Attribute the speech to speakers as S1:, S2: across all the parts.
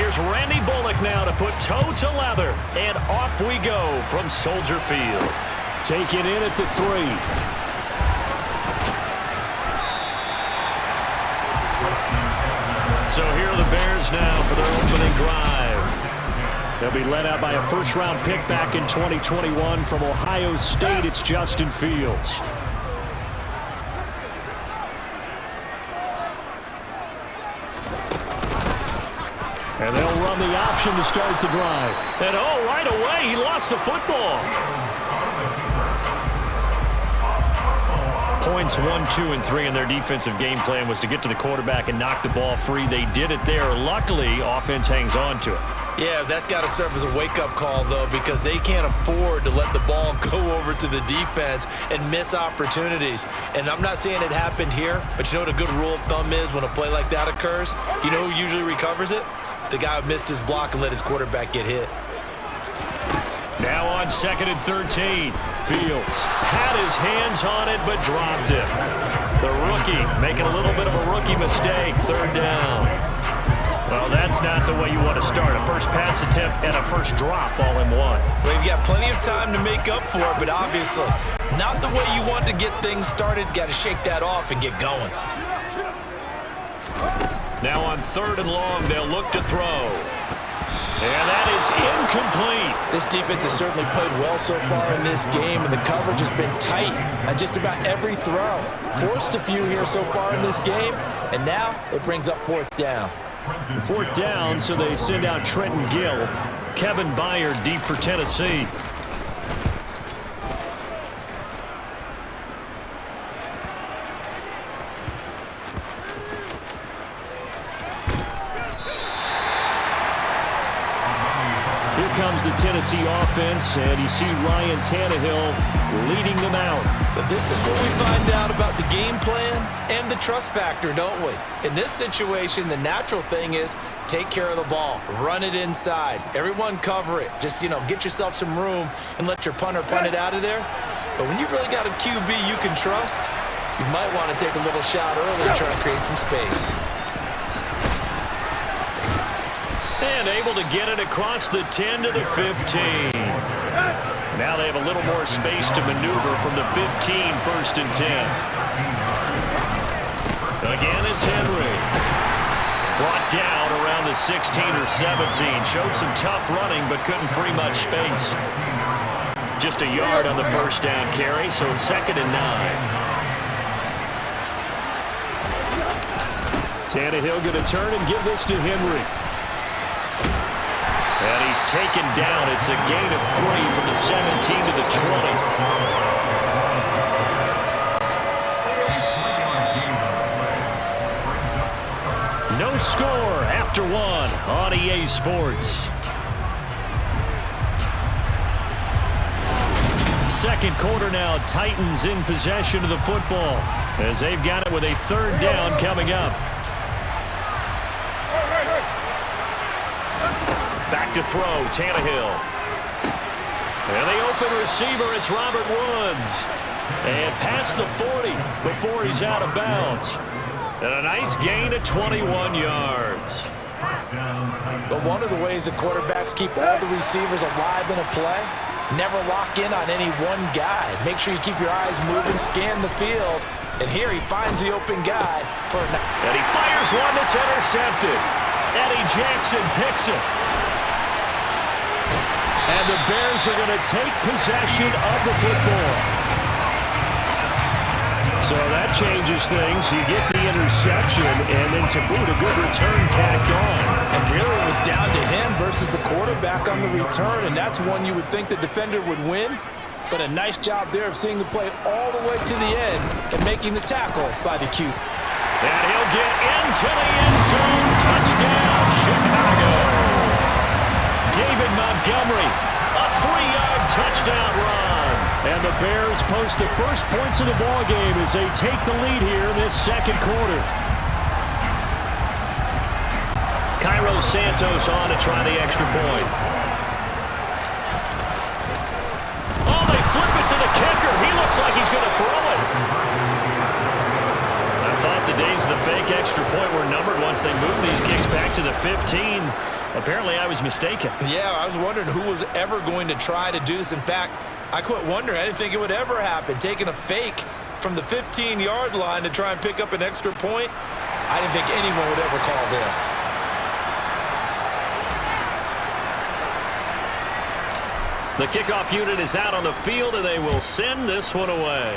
S1: Here's Randy Bullock now to put toe to leather. And off we go from Soldier Field. Taken in at the 3. So here are the Bears now for their opening drive. They'll be led out by a first-round pick back in 2021 from Ohio State. It's Justin Fields. And they'll run the option to start the drive. And right away, he lost the football. Points 1, 2, and 3 in their defensive game plan was to get to the quarterback and knock the ball free. They did it there. Luckily, offense hangs on to it.
S2: Yeah, that's got to serve as a wake-up call, though, because they can't afford to let the ball go over to the defense and miss opportunities. And I'm not saying it happened here, but you know what a good rule of thumb is when a play like that occurs? You know who usually recovers it? The guy who missed his block and let his quarterback get hit.
S1: Now on 2nd and 13. Fields had his hands on it, but dropped it. The rookie making a little bit of a rookie mistake. 3rd down. Well, that's not the way you want to start. A first pass attempt and a first drop all in one.
S2: Well, you've got plenty of time to make up for it, but obviously not the way you want to get things started. Got to shake that off and get going.
S1: Now on 3rd and long, they'll look to throw. And that is incomplete.
S3: This defense has certainly played well so far in this game, and the coverage has been tight on just about every throw. Forced a few here so far in this game, and now it brings up 4th down.
S1: 4th down, so they send out Trenton Gill. Kevin Byard deep for Tennessee. Comes the Tennessee offense, and you see Ryan Tannehill leading them out.
S2: So this is where we find out about the game plan and the trust factor, don't we? In this situation, the natural thing is take care of the ball, run it inside, everyone cover it. Just, get yourself some room and let your punter punt it out of there. But when you really got a QB you can trust, you might want to take a little shot early and try to create some space.
S1: And able to get it across the 10 to the 15. Now they have a little more space to maneuver from the 15, 1st and 10. Again, it's Henry. Brought down around the 16 or 17. Showed some tough running, but couldn't free much space. Just a yard on the first down carry, so it's 2nd and 9. Tannehill going to turn and give this to Henry. And he's taken down. It's a gain of 3 from the 17 to the 20. No score after 1 on EA Sports. Second quarter now, Titans in possession of the football as they've got it with a 3rd down coming up. Back to throw, Tannehill. And the open receiver, it's Robert Woods. And past the 40 before he's out of bounds. And a nice gain of 21 yards.
S3: But one of the ways that quarterbacks keep all the receivers alive in a play, never lock in on any one guy. Make sure you keep your eyes moving, scan the field. And here he finds the open guy.
S1: And he fires one that's intercepted. Eddie Jackson picks it. And the Bears are going to take possession of the football. So that changes things. You get the interception, and then to boot, a good return tacked on.
S3: And really it was down to him versus the quarterback on the return, and that's one you would think the defender would win. But a nice job there of seeing the play all the way to the end and making the tackle by the Q.
S1: And he'll get into the end zone. Touchdown, Chicago. David Montgomery, a 3-yard touchdown run. And the Bears post the first points of the ball game as they take the lead here in this second quarter. Cairo Santos on to try the extra point. Oh, they flip it to the kicker. He looks like he's going to throw it. I thought the days of the fake extra point were numbered once they moved these kicks back to the 15. Apparently, I was mistaken.
S2: Yeah, I was wondering who was ever going to try to do this. In fact, I quit wondering. I didn't think it would ever happen. Taking a fake from the 15-yard line to try and pick up an extra point, I didn't think anyone would ever call this.
S1: The kickoff unit is out on the field, and they will send this one away.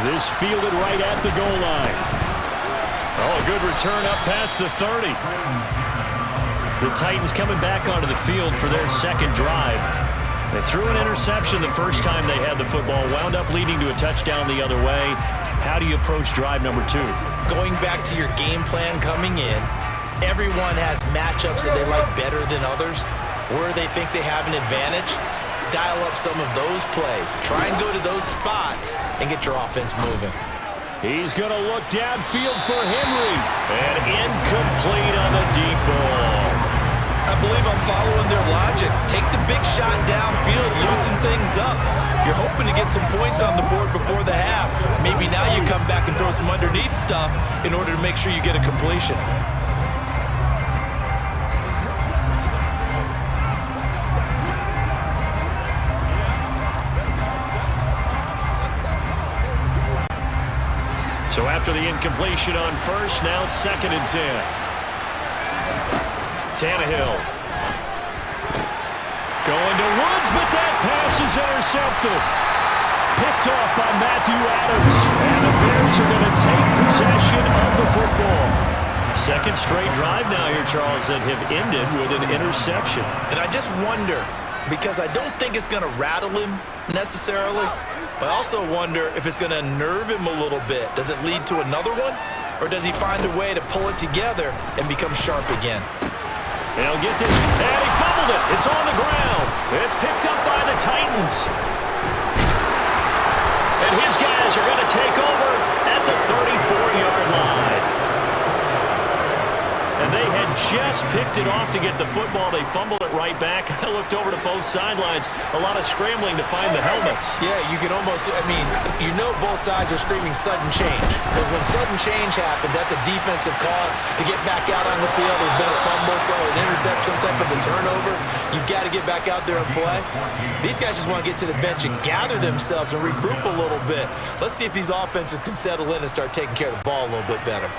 S1: This fielded right at the goal line. Oh, a good return up past the 30. The Titans coming back onto the field for their second drive. They threw an interception the first time they had the football, wound up leading to a touchdown the other way. How do you approach drive number 2?
S2: Going back to your game plan coming in, everyone has matchups that they like better than others, where they think they have an advantage. Dial up some of those plays. Try and go to those spots and get your offense moving.
S1: He's going to look downfield for Henry. And incomplete on the deep ball.
S2: I believe I'm following their logic. Take the big shot downfield, loosen things up. You're hoping to get some points on the board before the half. Maybe now you come back and throw some underneath stuff in order to make sure you get a completion.
S1: So after the incompletion on first, now 2nd and 10. Tannehill. Going to Woods, but that pass is intercepted. Picked off by Matthew Adams. And the Bears are going to take possession of the football. Second straight drive now here, Charles, that have ended with an interception.
S2: And I just wonder, because I don't think it's going to rattle him necessarily, but I also wonder if it's going to nerve him a little bit. Does it lead to another one? Or does he find a way to pull it together and become sharp again?
S1: He'll get this, and he fumbled it. It's on the ground. It's picked up by the Titans. And his guys are going to take over at the 34-yard line. And they had just picked it off to get the football. They fumbled it right back. I looked over to both sidelines. A lot of scrambling to find the helmets.
S2: Yeah, you can almost, you know both sides are screaming sudden change. Because when sudden change happens, that's a defensive call to get back out on the field. There's been a fumble, so an interception, some type of a turnover. You've got to get back out there and play. These guys just want to get to the bench and gather themselves and regroup a little bit. Let's see if these offenses can settle in and start taking care of the ball a little bit better.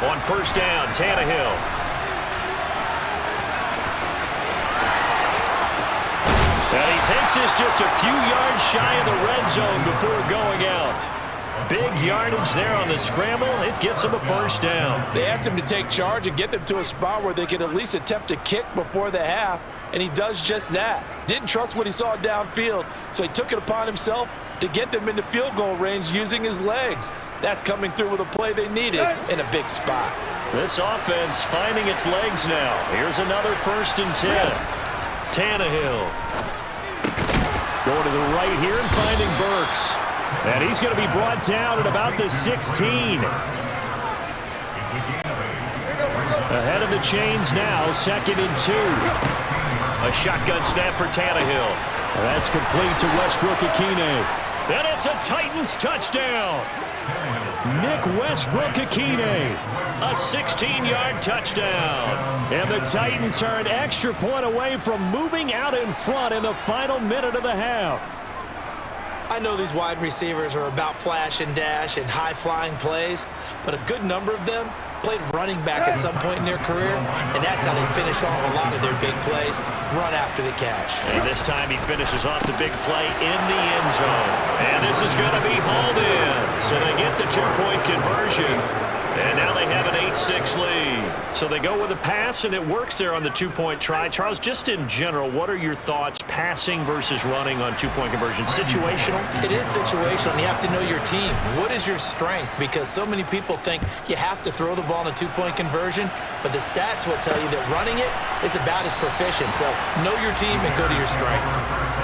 S1: On first down, Tannehill. And he takes this just a few yards shy of the red zone before going out. Big yardage there on the scramble. It gets him a first down.
S3: They asked him to take charge and get them to a spot where they could at least attempt a kick before the half, and he does just that. Didn't trust what he saw downfield, so he took it upon himself to get them into field goal range using his legs. That's coming through with a play they needed in a big spot.
S1: This offense finding its legs now. Here's another 1st and 10. Tannehill. Going to the right here and finding Burks. And he's going to be brought down at about the 16. Ahead of the chains now, 2nd and 2. A shotgun snap for Tannehill. That's complete to Westbrook-Ikhine. And it's a Titans touchdown. Nick Westbrook-Ikhine, a 16-yard touchdown. And the Titans are an extra point away from moving out in front in the final minute of the half.
S2: I know these wide receivers are about flash and dash and high-flying plays, but a good number of them played running back at some point in their career, and that's how they finish off a lot of their big plays, run after the catch.
S1: And this time he finishes off the big play in the end zone. And this is going to be hauled in. So they get the 2-point conversion. And now they have an 8-6 lead. So they go with a pass, and it works there on the 2-point try. Charles, just in general, what are your thoughts passing versus running on 2-point conversion? Situational?
S2: It is situational. You have to know your team. What is your strength? Because so many people think you have to throw the ball in a 2-point conversion, but the stats will tell you that running it is about as proficient. So know your team and go to your strength.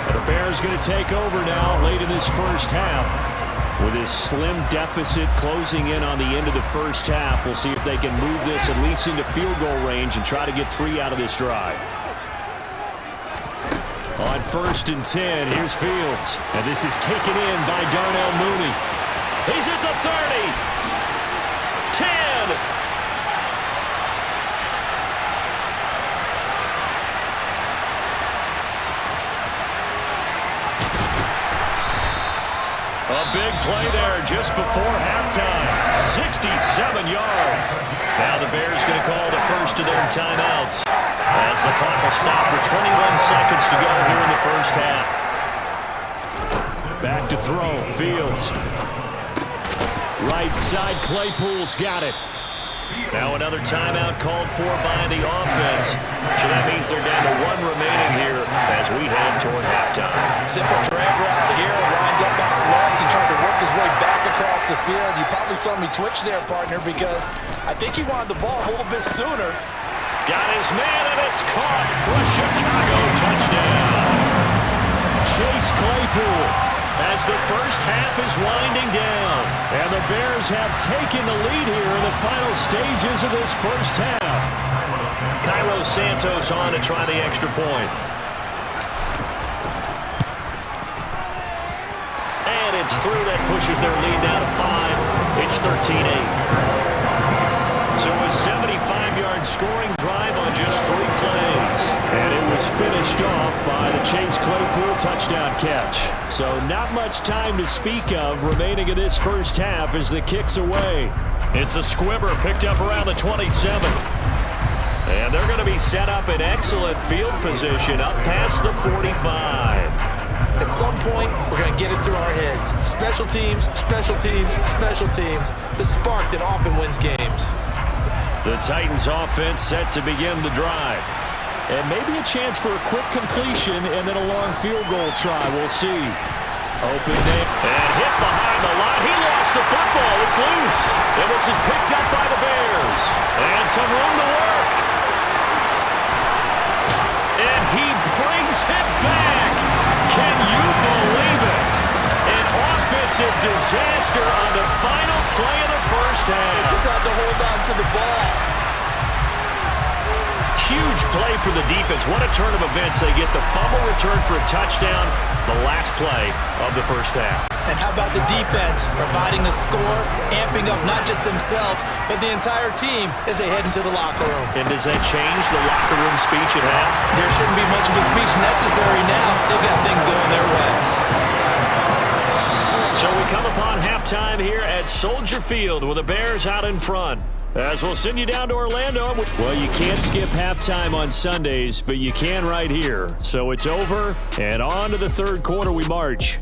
S1: And the Bears going to take over now late in this first half. With his slim deficit closing in on the end of the first half, we'll see if they can move this at least into field goal range and try to get 3 out of this drive. On 1st and 10, here's Fields. And this is taken in by Darnell Mooney. He's at the 30. 10. A big play there just before halftime. 67 yards. Now the Bears going to call the first of their timeouts as the clock will stop with 21 seconds to go here in the first half. Back to throw. Fields. Right side, Claypool's got it. Now another timeout called for by the offense. So that means they're down to one remaining here as we head toward halftime.
S3: Simple drag route here, lined up on the left and tried to work his way back across the field. You probably saw me twitch there, partner, because I think he wanted the ball a little bit sooner.
S1: Got his man, and it's caught for a Chicago touchdown. Chase Claypool as the first half is winding down. And the Bears have taken the lead here in the final stages of this first half. Cairo Santos on to try the extra point. And it's through. That pushes their lead down to 5. It's 13-8. So a 75-yard scoring drive on just 3 plays. And it was finished off by the Chase Claypool touchdown catch. So not much time to speak of remaining in this first half as the kick's away. It's a squibber picked up around the 27. And they're going to be set up in excellent field position up past the 45.
S2: At some point, we're going to get it through our heads. Special teams, special teams, special teams. The spark that often wins games.
S1: The Titans offense set to begin the drive. And maybe a chance for a quick completion and then a long field goal try. We'll see. Open it and hit behind the line. He lost the football. It's loose. And this is picked up by the Bears. And some room to work. And he brings it back. Can you believe it? An offensive disaster on the final play of the first half.
S2: Just had to hold on to the ball.
S1: Huge play for the defense. What a turn of events. They get the fumble return for a touchdown, the last play of the first half.
S2: And how about the defense providing the score, amping up not just themselves, but the entire team as they head into the locker room.
S1: And does that change the locker room speech at half?
S2: There shouldn't be much of a speech necessary now. They've got things going their way.
S1: So we come upon halftime here at Soldier Field with the Bears out in front. As we'll send you down to Orlando. Well, you can't skip halftime on Sundays, but you can right here. So it's over, and on to the third quarter we march.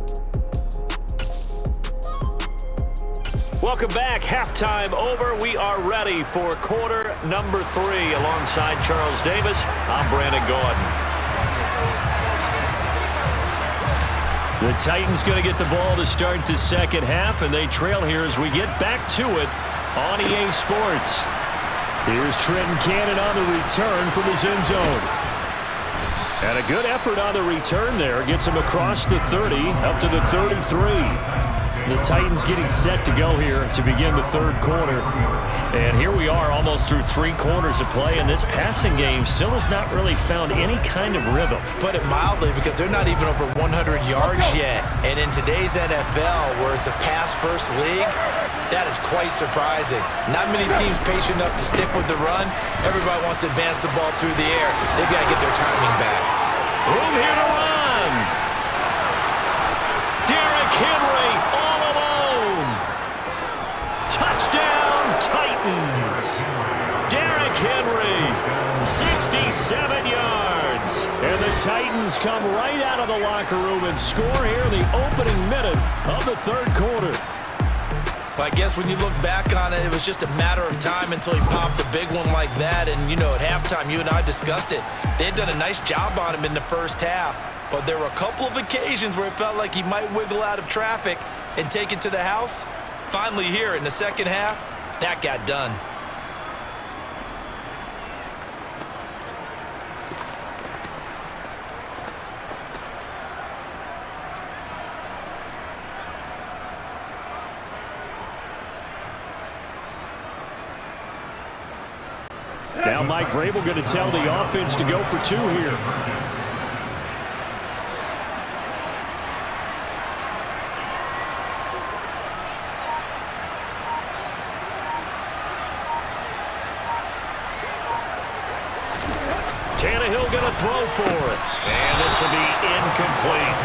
S1: Welcome back. Halftime over. We are ready for quarter number 3. Alongside Charles Davis, I'm Brandon Gordon. The Titans going to get the ball to start the second half, and they trail here as we get back to it on EA Sports. Here's Trenton Cannon on the return from his end zone. And a good effort on the return there. Gets him across the 30, up to the 33. The Titans getting set to go here to begin the third quarter. And here we are almost through 3 quarters of play, and this passing game still has not really found any kind of rhythm.
S2: Put it mildly, because they're not even over 100 yards yet. And in today's NFL, where it's a pass-first league, that is quite surprising. Not many teams patient enough to stick with the run. Everybody wants to advance the ball through the air. They've got to get their timing back.
S1: Room here to run. Derrick Henry all alone. Touchdown, Titans. Derrick Henry, 67 yards. And the Titans come right out of the locker room and score here in the opening minute of the third quarter.
S2: Well, I guess when you look back on it, it was just a matter of time until he popped a big one like that. And, you know, at halftime, you and I discussed it. They had done a nice job on him in the first half. But there were a couple of occasions where it felt like he might wiggle out of traffic and take it to the house. Finally here in the second half, that got done.
S1: Now Mike Vrabel going to tell the offense to go for 2 here. throw for it. And this will be incomplete.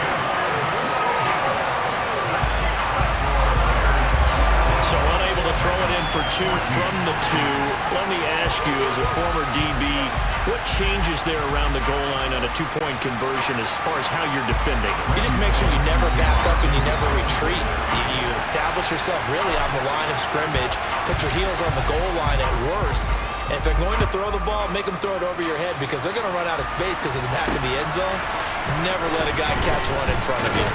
S1: So unable to throw it in for 2 from the 2. Let me ask you, as a former DB, what changes there around the goal line on a 2-point conversion as far as how you're defending?
S2: You just make sure you never back up and you never retreat. You establish yourself really on the line of scrimmage, put your heels on the goal line at worst. And if they're going to throw the ball, make them throw it over your head because they're going to run out of space because of the back of the end zone. Never let a guy catch one in front of you.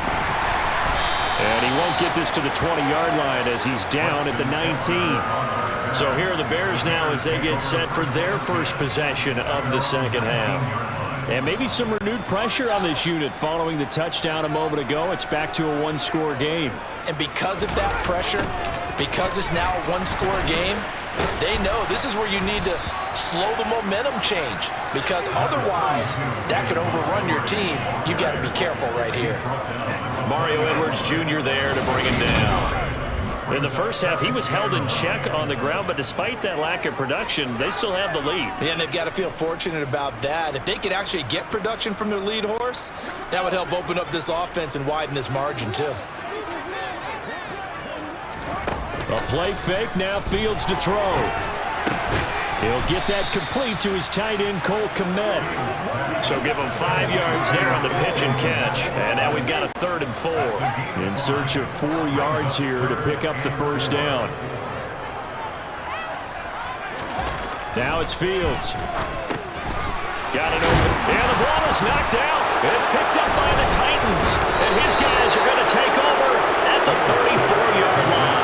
S1: And he won't get this to the 20-yard line as he's down at the 19. So here are the Bears now as they get set for their first possession of the second half. And maybe some renewed pressure on this unit following the touchdown a moment ago. It's back to a 1-score game.
S2: And because of that pressure, because it's now a 1-score game, they know this is where you need to slow the momentum change because otherwise that could overrun your team. You've got to be careful right here.
S1: Mario Edwards Jr. there to bring him down. In the first half, he was held in check on the ground, but despite that lack of production, they still have the lead.
S2: Yeah, and they've got to feel fortunate about that. If they could actually get production from their lead horse, that would help open up this offense and widen this margin too.
S1: A play fake, now Fields to throw. He'll get that complete to his tight end, Cole Kmet. So give him 5 yards there on the pitch and catch. And now we've got a 3rd and 4. In search of 4 yards here to pick up the first down. Now it's Fields. Got it open. And the ball is knocked out. It's picked up by the Titans. And his guys are going to take over at the 34-yard line.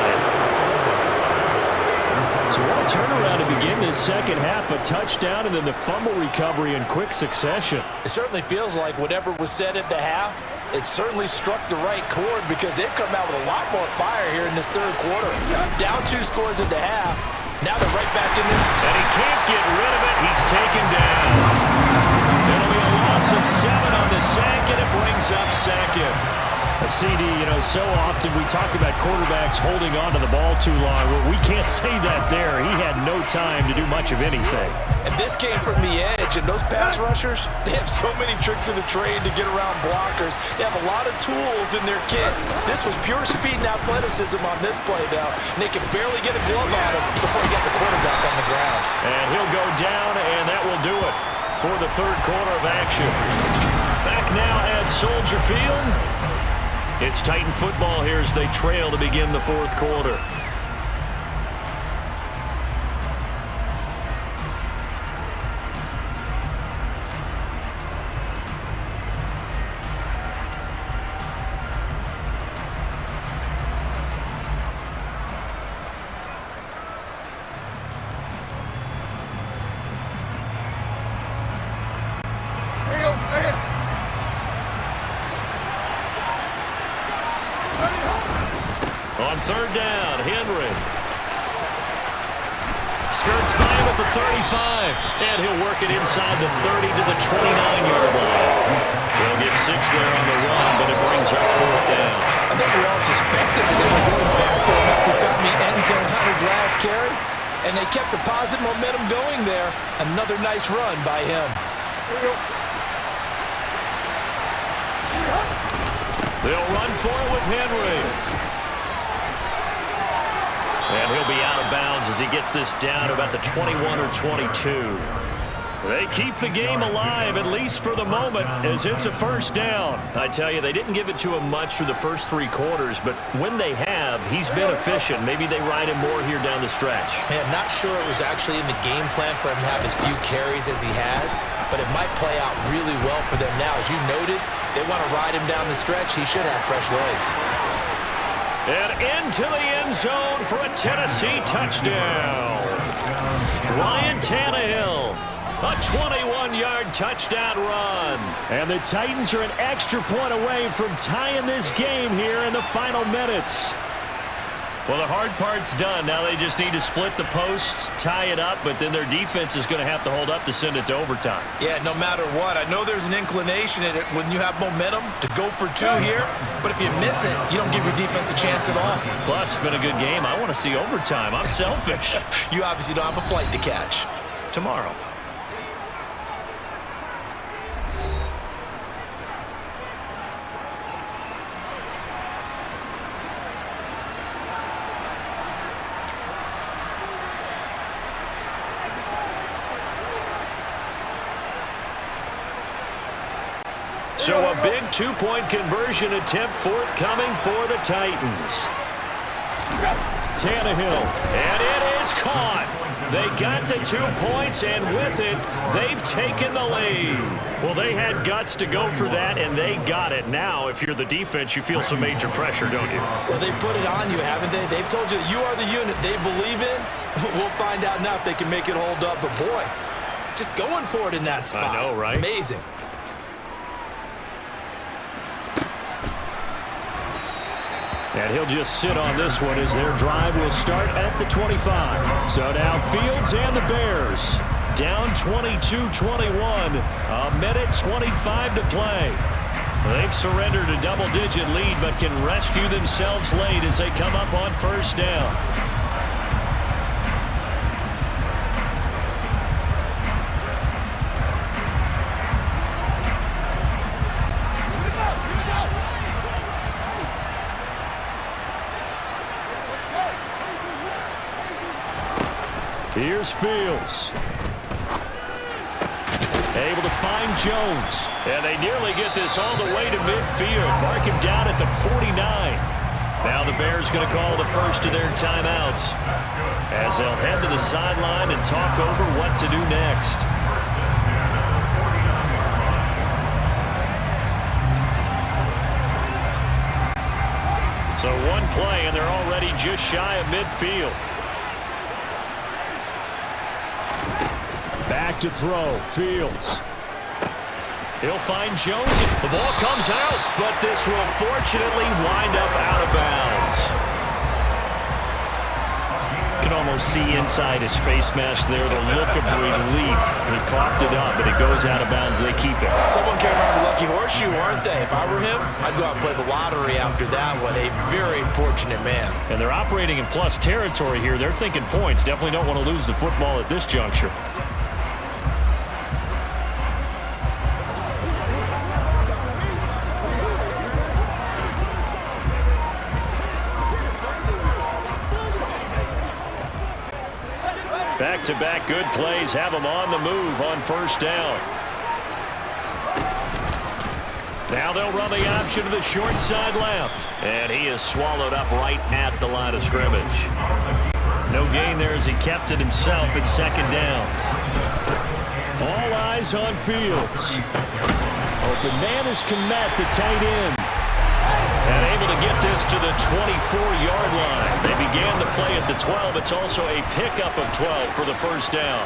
S1: So what a turnaround to begin this second half. A touchdown and then the fumble recovery in quick succession.
S2: It certainly feels like whatever was said at the half, it certainly struck the right chord because they've come out with a lot more fire here in this 3rd quarter. Down 2 scores at the half. Now they're right back in there.
S1: And he can't get rid of it. He's taken down. It'll be a loss of 7 on the sack, and it brings up 2nd. CD, you know, so often we talk about quarterbacks holding on to the ball too long. Well, we can't say that there. He had no time to do much of anything.
S2: And this came from the edge, and those pass rushers, they have so many tricks in the trade to get around blockers. They have a lot of tools in their kit. This was pure speed and athleticism on this play, though, and they could barely get a glove on him before he got the quarterback on the ground.
S1: And he'll go down, and that will do it for the 3rd quarter of action. Back now at Soldier Field. It's Titan football here as they trail to begin the 4th quarter. On 3rd down, Henry skirts by him at the 35, and he'll work it inside the 30 to the 29-yard line. He'll get 6 there on the run, but it brings up 4th down.
S2: I think we all suspected that they were going back for him after got in the end zone on his last carry, and they kept the positive momentum going there. Another nice run by him.
S1: They'll run for it with Henry. And he'll be out of bounds as he gets this down to about the 21 or 22. They keep the game alive, at least for the moment, as it's a 1st down. I tell you, they didn't give it to him much through the first 3 quarters, but when they have, he's been efficient. Maybe they ride him more here down the stretch.
S2: Hey, I'm not sure it was actually in the game plan for him to have as few carries as he has, but it might play out really well for them now. As you noted, if they want to ride him down the stretch, he should have fresh legs.
S1: And into the end zone for a Tennessee touchdown. Ryan Tannehill, a 21-yard touchdown run. And the Titans are an extra point away from tying this game here in the final minutes. Well, the hard part's done. Now they just need to split the posts, tie it up, but then their defense is going to have to hold up to send it to overtime.
S2: Yeah, no matter what. I know there's an inclination in it when you have momentum to go for 2 here, but if you miss it, you don't give your defense a chance at all.
S1: Plus, it's been a good game. I want to see overtime. I'm selfish.
S2: You obviously don't have a flight to catch.
S1: Tomorrow. So a big two-point conversion attempt forthcoming for the Titans. Tannehill, and it is caught. They got the 2 points, and with it, they've taken the lead. Well, they had guts to go for that, and they got it. Now, if you're the defense, you feel some major pressure, don't you?
S2: Well, they put it on you, haven't they? They've told you that you are the unit they believe in. We'll find out now if they can make it hold up. But, boy, just going for it in that spot.
S1: I know, right?
S2: Amazing.
S1: And he'll just sit on this one as their drive will start at the 25. So now Fields and the Bears down 22-21. A minute 25 to play. They've surrendered a double-digit lead but can rescue themselves late as they come up on first down. Here's Fields. Able to find Jones. And they nearly get this all the way to midfield. Mark him down at the 49. Now the Bears going to call the first of their timeouts as they'll head to the sideline and talk over what to do next. So one play and they're already just shy of midfield. Back to throw. Fields. He'll find Jones. The ball comes out, but this will fortunately wind up out of bounds. You can almost see inside his face mask there the look of relief. He coughed it up, but it goes out of bounds. They keep it.
S2: Someone came around a lucky horseshoe, aren't they? If I were him, I'd go out and play the lottery after that one. A very fortunate man.
S1: And they're operating in plus territory here. They're thinking points. Definitely don't want to lose the football at this juncture. Back-to-back good plays have them on the move on first down. Now they'll run the option to the short side left. And he is swallowed up right at the line of scrimmage. No gain there as he kept it himself at second down. All eyes on Fields. Open man is Kmet, the tight end. And able to get this to the 24-yard line. They began the play at the 12. It's also a pickup of 12 for the first down.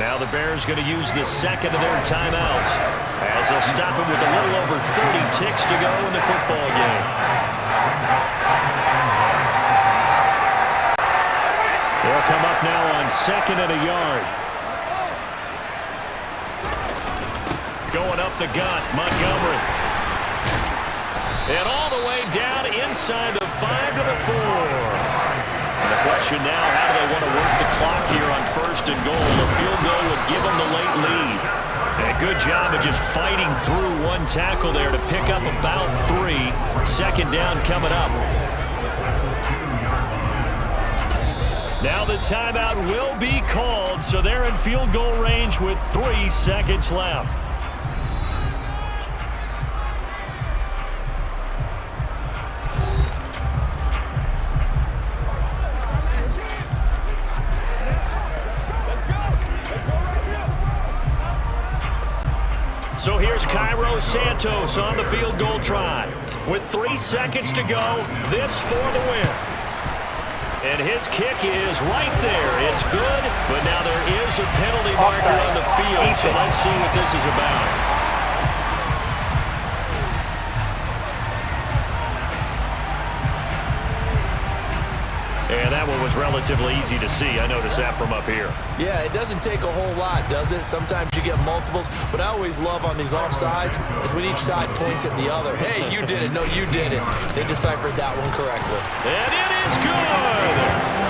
S1: Now the Bears going to use the second of their timeouts as they'll stop it with a little over 30 ticks to go in the football game. They'll come up now on second and a yard. Going up the gut, Montgomery. And all the way down inside the 5 to the 4. And the question now, how do they want to work the clock here on first and goal? A field goal would give them the late lead. And a good job of just fighting through one tackle there to pick up about 3. Second down coming up. Now the timeout will be called, so they're in field goal range with 3 seconds left. So here's Cairo Santos on the field goal try. With 3 seconds to go, this for the win. And his kick is right there. It's good, but now there is a penalty marker on the field, so let's see what this is about. And that one was relatively easy to see. I noticed that from up here.
S2: Yeah, it doesn't take a whole lot, does it? Sometimes you get multiples. What I always love on these offsides is when each side points at the other. Hey, you did it. No, you did it. They deciphered that one correctly.
S1: And it is good.